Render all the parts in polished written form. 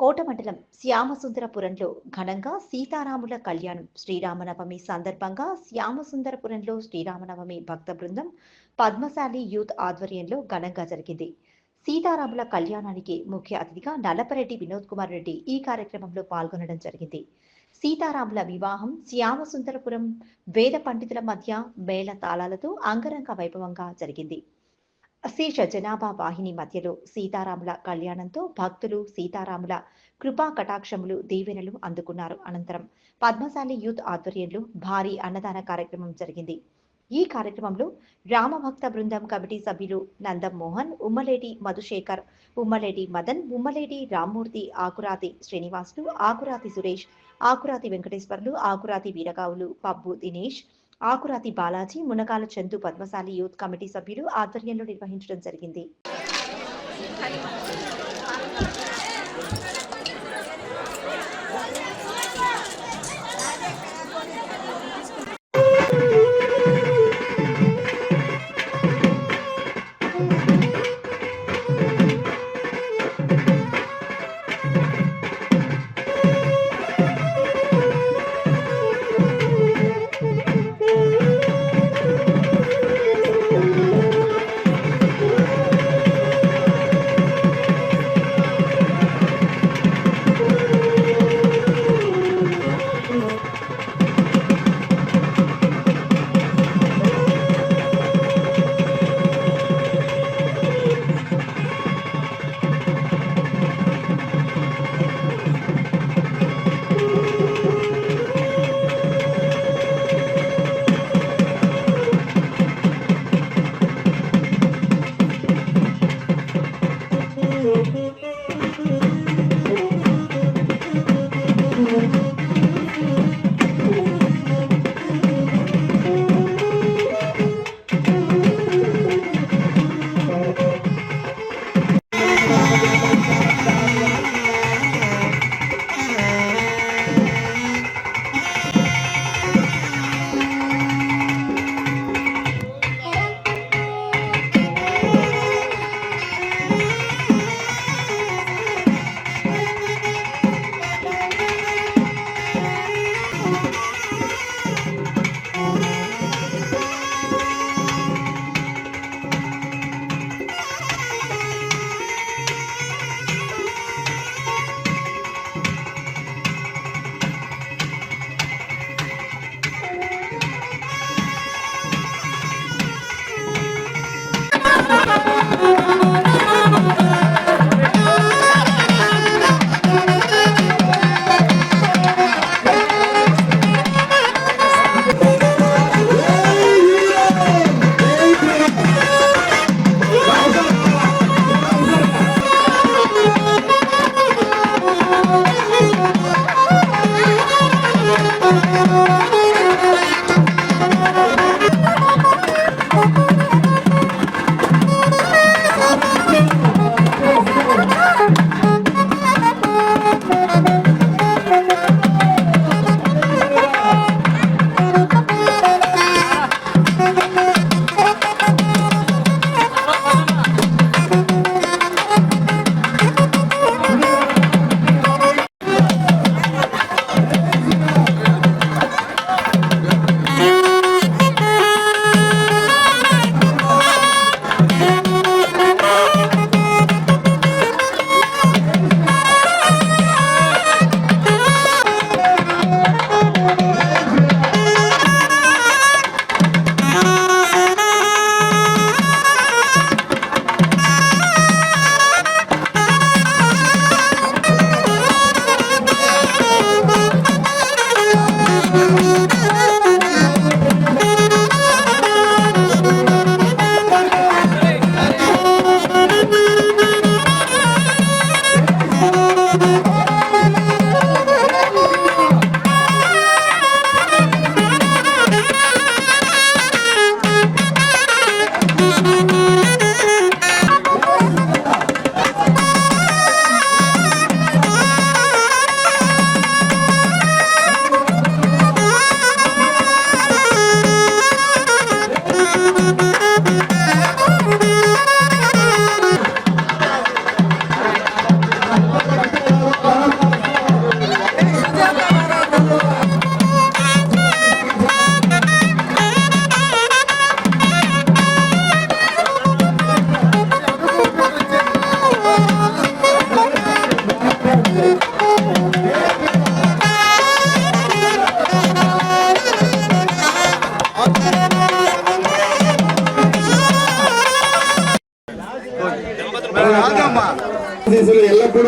కోట మండలం శ్యామసుందరపురంలో ఘనంగా సీతారాముల కళ్యాణం శ్రీరామనవమి సందర్భంగా శ్యామసుందరపురంలో శ్రీరామనవమి భక్త బృందం పద్మశాలి యూత్ ఆధ్వర్యంలో ఘనంగా జరిగింది. సీతారాముల కళ్యాణానికి ముఖ్య అతిథిగా నల్లపరెడ్డి వినోద్ కుమార్ రెడ్డి ఈ కార్యక్రమంలో పాల్గొనడం జరిగింది. సీతారాముల వివాహం శ్యామసుందరపురం వేద పండితుల మధ్య మేళ తాళాలతో అంగరంగ వైభవంగా జరిగింది. అశేష జనాభా వాహిని మధ్యలో సీతారాముల కళ్యాణంతో భక్తులు సీతారాముల కృపా కటాక్షములు దీవెనలు అందుకున్నారు. అనంతరం పద్మశాలి యూత్ ఆధ్వర్యంలో భారీ అన్నదాన కార్యక్రమం జరిగింది. ఈ కార్యక్రమంలో రామభక్త బృందం కమిటీ సభ్యులు నందం మోహన్, ఉమ్మలేటి మధుశేఖర్, ఉమ్మలేటి మదన్, ఉమ్మలేటి రామ్మూర్తి, ఆకురాతి శ్రీనివాసులు, ఆకురాతి సురేష్, ఆకురాతి వెంకటేశ్వర్లు, ఆకురాతి వీరగావులు, పబ్బు దినేష్, ఆకురాతి బాలాజీ, మునగాల చందు పద్మశాలి యూత్ కమిటీ సభ్యులు ఆధ్వర్యంలో నిర్వహించడం జరిగింది.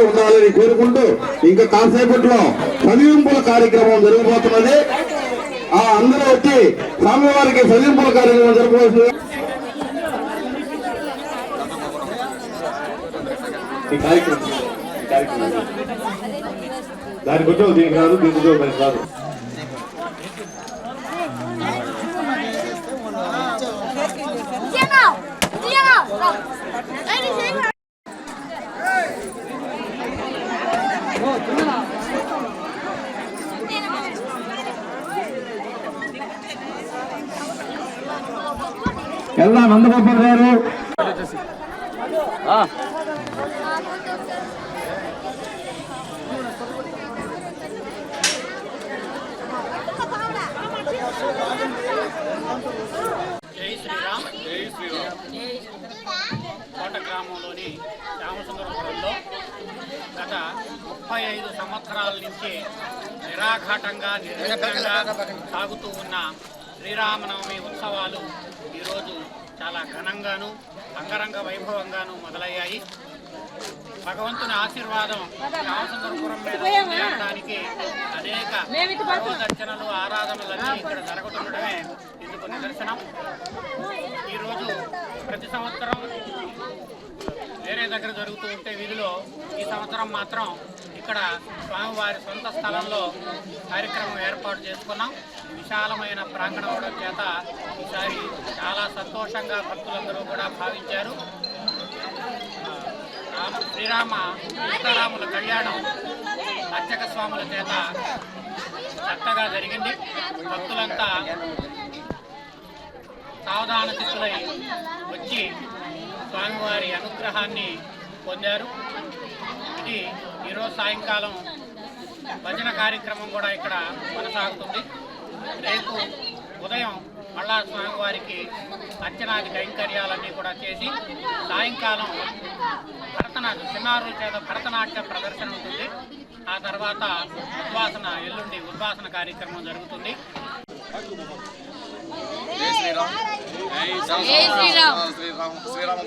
ఉండాలని కోరుకుంటూ ఇంకా కాసేపట్లో చదివింపుల కార్యక్రమం జరిగిపోతున్నది. అందరూ వచ్చి స్వామివారికి చదివింపుల కార్యక్రమం జరపవలసింది. దాని కొంచెం దీనికి రాదు, దీనికి కొంచెం రాదు. ఎలా నందగోపాల్ గారు కోట గ్రామంలోని శ్యామసుందరపురంలో గత 35 సంవత్సరాల నుంచి నిరాఘాటంగా నిర్విఘ్నంగా సాగుతూ ఉన్న శ్రీరామనవమి ఉత్సవాలు ఈరోజు చాలా ఘనంగాను అంగరంగ వైభవంగాను మొదలయ్యాయి. భగవంతుని ఆశీర్వాదం శ్యామసుందరపురం మీద ఉండడానికి అనేక దర్శనలు ఆరాధనలన్నీ ఇక్కడ జరుగుతుండడమే ఇందుకు నిదర్శనం. ఈరోజు ప్రతి సంవత్సరం వేరే దగ్గర జరుగుతూ ఉంటే వీధిలో ఈ సంవత్సరం మాత్రం ఇక్కడ స్వామివారి సొంత స్థలంలో కార్యక్రమం ఏర్పాటు చేసుకున్నాం. విశాలమైన ప్రాంగణం అవడం చేత ఈసారి చాలా సంతోషంగా భక్తులందరూ కూడా భావించారు. సీతారాముల కళ్యాణం అర్చక స్వాముల చేత చక్కగా జరిగింది. భక్తులంతా సావధాన స్థితులై వచ్చి స్వామివారి అనుగ్రహాన్ని పొందారు. ఇది ఈరోజు సాయంకాలం భజన కార్యక్రమం కూడా ఇక్కడ కొనసాగుతుంది. రేపు ఉదయం మళ్ళా స్వామివారికి అర్చనాది కైంకర్యాలన్నీ కూడా చేసి సాయంకాలం భరతనాట్యం చిన్నారుల చేత భరతనాట్య ప్రదర్శన ఉంటుంది. ఆ తర్వాత ఎల్లుండి ఉద్వాసన కార్యక్రమం జరుగుతుంది. శ్రీరామ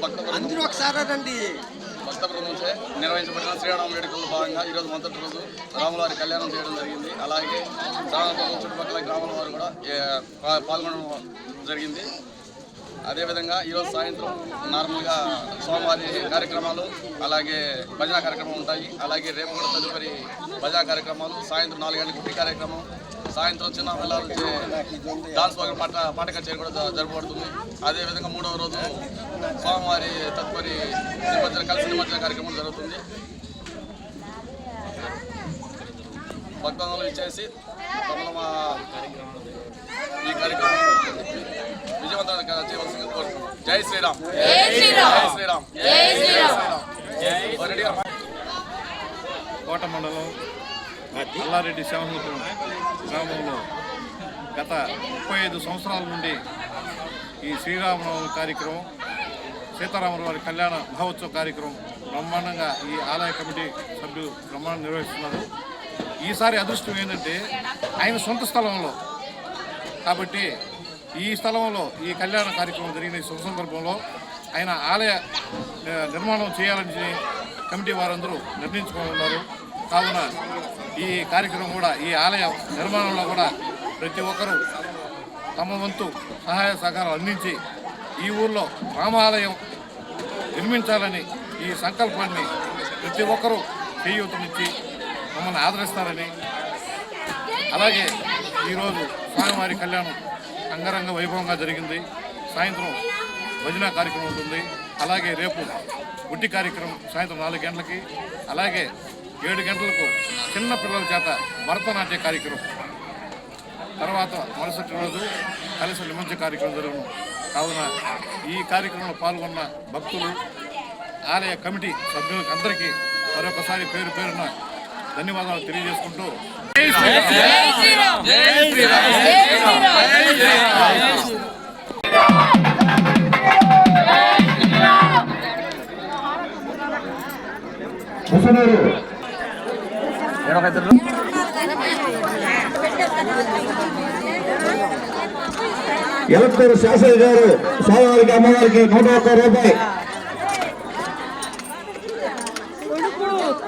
భక్తపురం నుంచే నిర్వహించబడిన శ్రీరామ వేడుకల్లో భాగంగా ఈరోజు మొదటి రోజు రాములవారి కళ్యాణం చేయడం జరిగింది. అలాగే చుట్టుపక్కల గ్రామాల వారు కూడా పాల్గొనడం జరిగింది. అదేవిధంగా ఈరోజు సాయంత్రం నార్మల్గా స్వామివారి కార్యక్రమాలు అలాగే భజన కార్యక్రమాలు ఉంటాయి. అలాగే రేపు కూడా తదుపరి భజన కార్యక్రమాలు, సాయంత్రం 4 గంటలకు గుడి కార్యక్రమం, సాయంత్రం చిన్న పిల్లలు డాన్స్ ప్రోగ్రాం పాట కచేరీ కూడా జరపబడుతుంది. అదేవిధంగా 3వ రోజు స్వామివారి తదుపరి కలిసి నిమజ్జన కార్యక్రమం జరుగుతుంది. భక్తులు ఇచ్చేసి ఈ కార్యక్రమం విజయవంతంగా చేయవలసింది కోరుతున్నాం. జై శ్రీరామ్, జై శ్రీరామ్, జై శ్రీరామ్. కోట మండలం అల్లారెడ్డి శ్యామసుందరపురం గ్రామంలో గత 35 సంవత్సరాల నుండి ఈ శ్రీరామనవమి కార్యక్రమం, సీతారామరావు కళ్యాణ మహోత్సవ కార్యక్రమం బ్రహ్మాండంగా ఈ ఆలయ కమిటీ సభ్యులు బ్రహ్మాండం నిర్వహిస్తున్నారు. ఈసారి అదృష్టం ఏంటంటే ఆయన సొంత స్థలంలో కాబట్టి ఈ స్థలంలో ఈ కళ్యాణ కార్యక్రమం జరిగిన ఈ శుభ సందర్భంలో ఆయన ఆలయ నిర్మాణం చేయాలని కమిటీ వారందరూ నిర్ణయించుకున్నారు. కావున ఈ కార్యక్రమం కూడా ఈ ఆలయ నిర్మాణంలో కూడా ప్రతి ఒక్కరూ తమ వంతు సహాయ సహకారాలు అందించి ఈ ఊళ్ళో రామాలయం నిర్మించాలని ఈ సంకల్పాన్ని ప్రతి ఒక్కరూ చేయూతనిచ్చి మమ్మల్ని ఆదరిస్తారని, అలాగే ఈరోజు స్వామివారి కళ్యాణం అంగరంగ వైభవంగా జరిగింది. సాయంత్రం భజన కార్యక్రమం ఉంటుంది. అలాగే రేపు గుడ్డి కార్యక్రమం సాయంత్రం 4 గంటలకి, అలాగే 7 గంటలకు చిన్న పిల్లల చేత భరతనాట్య కార్యక్రమం, తర్వాత మరుసటి రోజు కలిసి నిమజ్జన కార్యక్రమం జరుగును. కావున ఈ కార్యక్రమంలో పాల్గొన్న భక్తులు, ఆలయ కమిటీ సభ్యులకు అందరికీ మరొకసారి పేరు పేరున ధన్యవాదాలు తెలియజేసుకుంటూ ఎలక్టూరు శాసయ్య గారు స్వామివారికి అమ్మవారికి 101 రూపాయి యూత్